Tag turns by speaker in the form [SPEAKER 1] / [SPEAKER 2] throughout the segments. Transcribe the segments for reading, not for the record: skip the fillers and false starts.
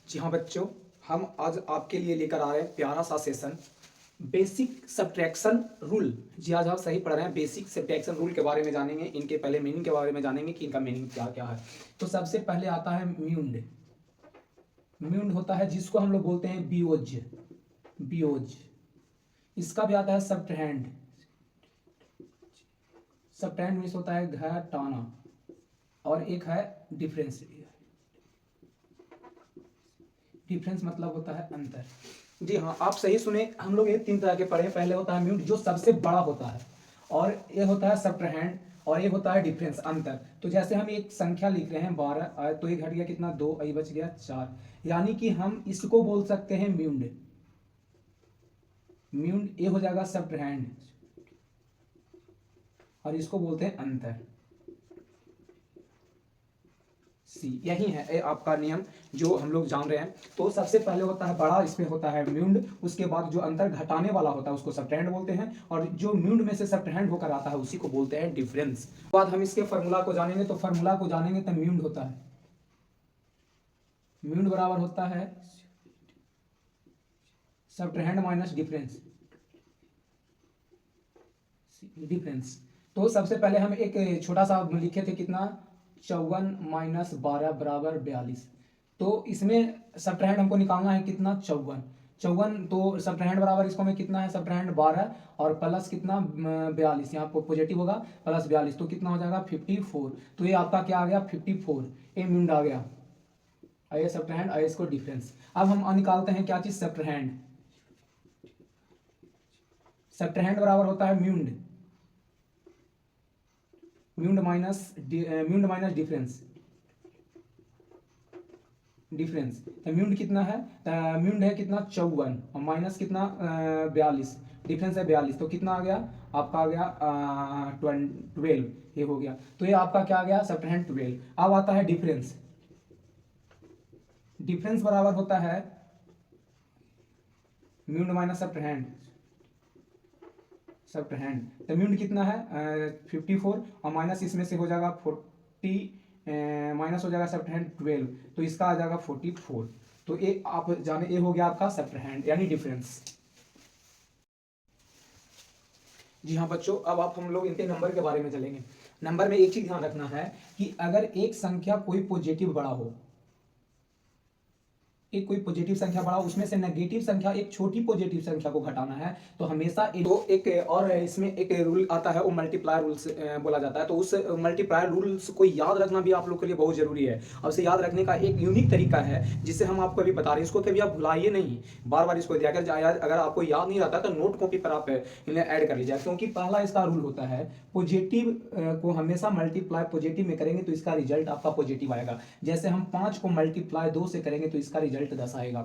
[SPEAKER 1] जी हाँ बच्चों, हम आज आपके लिए लेकर आ रहे हैं प्यारा सा सेशन बेसिक सब्ट्रैक्शन रूल। जी आज आप सही पढ़ रहे हैं। बेसिक सब्ट्रैक्शन रूल के बारे में जानेंगे, इनके पहले मीनिंग के बारे में जानेंगे कि इनका मीनिंग क्या क्या है। तो सबसे पहले आता है म्यूंड। म्यूंड होता है जिसको हम लोग बोलते हैं बियोज। बियोज इसका भी आता है सब्ट्रैंड। सब्ट्रैंड मीन्स होता है घटाना, और एक है डिफरेंस। डिफरेंस मतलब होता है अंतर। जी हाँ, आप सही सुने। हम लोग ये तीन तरह के पढ़े। पहले होता है म्यूट जो सबसे बड़ा होता है, और ये होता है सब्ट्रैंड, और ये होता है डिफरेंस अंतर। तो जैसे हम एक संख्या लिख रहे हैं 12, तो ये घट गया कितना, 2, ये बच गया 4, यानी कि हम इसको बोल सकते हैं म्यूंड। म्यूंड ये हो जाएगा सब्ट्रैंड, और इसको बोलते हैं अंतर। सी यही है ये आपका नियम जो हम लोग जान रहे हैं। तो सबसे पहले होता है बड़ा, इसमें होता है म्यूंड। उसके बाद जो अंतर घटाने वाला होता है उसको सब्ट्रैंड बोलते हैं, और जो म्यूंड में से सब्ट्रैंड होकर आता है उसी को बोलते हैं डिफरेंस। बाद हम इसके फॉर्मूला को जानेंगे। तो फॉर्मूला को जानेंगे तो म्यूंड होता है, म्यूंड बराबर होता है सब्ट्रैंड माइनस डिफरेंस। डिफरेंस। तो सबसे पहले हम एक छोटा सा लिखे थे कितना, 54 माइनस 12 बराबर 42। तो इसमें सब्ट्रैंड हमको निकालना है कितना, 54। 54 तो सब्ट्रैंड बराबर इसको में कितना है, सब्ट्रैंड 12 और प्लस कितना 42, यहाँ पर पॉजिटिव होगा, प्लस 42 तो कितना हो जाएगा 54। तो ये आपका क्या आ गया 54, ये म्यूंड आ गया। आइए सब्ट्रैंड, आइए इसको डिफरेंस। अब हम निकालते हैं क्या चीज, सब्ट्रैंड। सब्ट्रैंड बराबर होता है म्यूंड, म्यूंड माइनस डिफरेंस। डिफरेंस तो म्यूंड कितना है, म्यूंड है कितना 54 और माइनस कितना 42, डिफरेंस है 42, तो कितना आ गया आपका, आ गया 12, ये हो गया। तो ये आपका क्या आ गया, सब्ट्रैंड 12। अब आता है डिफरेंस। डिफरेंस बराबर होता है म्यूंड माइनस सब्ट्रैंड। सब्ट्रैंड तो म्यूंड कितना है 54, और माइनस इसमें से हो जाएगा 40, माइनस हो जाएगा सब्ट्रैंड 12, तो इसका आ जाएगा 44। तो ये आप जाने, ये हो गया आपका सब्ट्रैंड यानी डिफरेंस। जी हाँ बच्चों, अब आप हम लोग इनके नंबर के बारे में चलेंगे। नंबर में एक चीज ध्यान रखना है कि अगर एक संख्या कोई पॉजिटिव बड़ा हो, एक कोई पॉजिटिव संख्या बड़ा, उसमें से नेगेटिव संख्या एक छोटी पॉजिटिव संख्या को घटाना है, तो हमेशा एक और इसमें एक रूल आता है, वो मल्टीप्लाई रूल्स बोला जाता है। तो उस मल्टीप्लाई रूल्स को याद रखना भी आप लोग के लिए बहुत जरूरी है। और उसे याद रखने का एक यूनिक तरीका है जिसे हम आपको अभी बता रहे हैं। इसको कभी आप भुलाइए नहीं, बार बार इसको दिया अगर आपको याद नहीं रहता तो नोट कॉपी पर आप इन्हें ऐड कर लीजिए। क्योंकि पहला इसका रूल होता है, पॉजिटिव को हमेशा मल्टीप्लाई पॉजिटिव में करेंगे तो इसका रिजल्ट आपका पॉजिटिव आएगा। जैसे हम 5 को मल्टीप्लाई 2 से करेंगे तो इसका रिजल्ट 10 आएगा।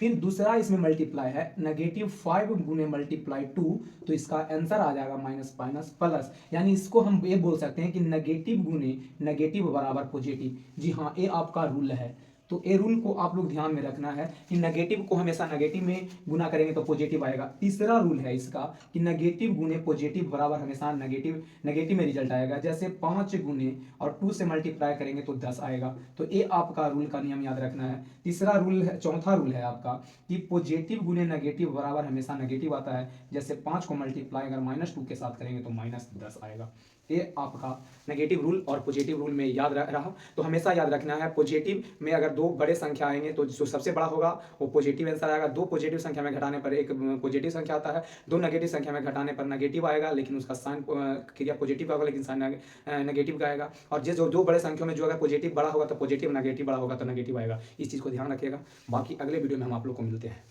[SPEAKER 1] फिर दूसरा इसमें मल्टीप्लाई है, -5 गुने मल्टीप्लाई 2, तो इसका आंसर आ जाएगा माइनस माइनस प्लस। यानी इसको हम ये बोल सकते हैं कि नेगेटिव गुने नेगेटिव बराबर पॉजिटिव। जी हाँ, ये आपका रूल है। तो ये रूल को आप लोग ध्यान में रखना है कि नेगेटिव को हमेशा नेगेटिव में गुना करेंगे तो पॉजिटिव आएगा। तीसरा रूल है इसका कि नेगेटिव गुने पॉजिटिव बराबर हमेशा नेगेटिव नेगेटिव में रिजल्ट आएगा। जैसे 5 गुने और 2 से मल्टीप्लाई करेंगे तो 10 आएगा। तो ये आपका रूल का नियम याद रखना है। तीसरा रूल है, चौथा रूल है आपका कि पॉजिटिव गुने नेगेटिव बराबर हमेशा नेगेटिव आता है। जैसे 5 को मल्टीप्लाई अगर -2 के साथ करेंगे तो -10 आएगा। ये आपका नेगेटिव रूल और पॉजिटिव रूल में याद रहा। तो हमेशा याद रखना है, पॉजिटिव में अगर दो बड़े संख्या आएंगे तो जो सबसे बड़ा होगा वो पॉजिटिव आंसर आएगा। दो पॉजिटिव संख्या में घटाने पर एक पॉजिटिव संख्या आता है, दो नेगेटिव संख्या में घटाने पर नेगेटिव आएगा, लेकिन उसका साइन क्रिया पॉजिटिव होगा लेकिन साइन नेगेटिव का आएगा। और जो दो बड़े संख्या में जो अगर पॉजिटिव बड़ा होगा तो पॉजिटिव, नेगेटिव बड़ा होगा तो नेगेटिव आएगा। इस चीज़ को ध्यान रखिएगा। बाकी अगले वीडियो में हम आप लोग को मिलते हैं।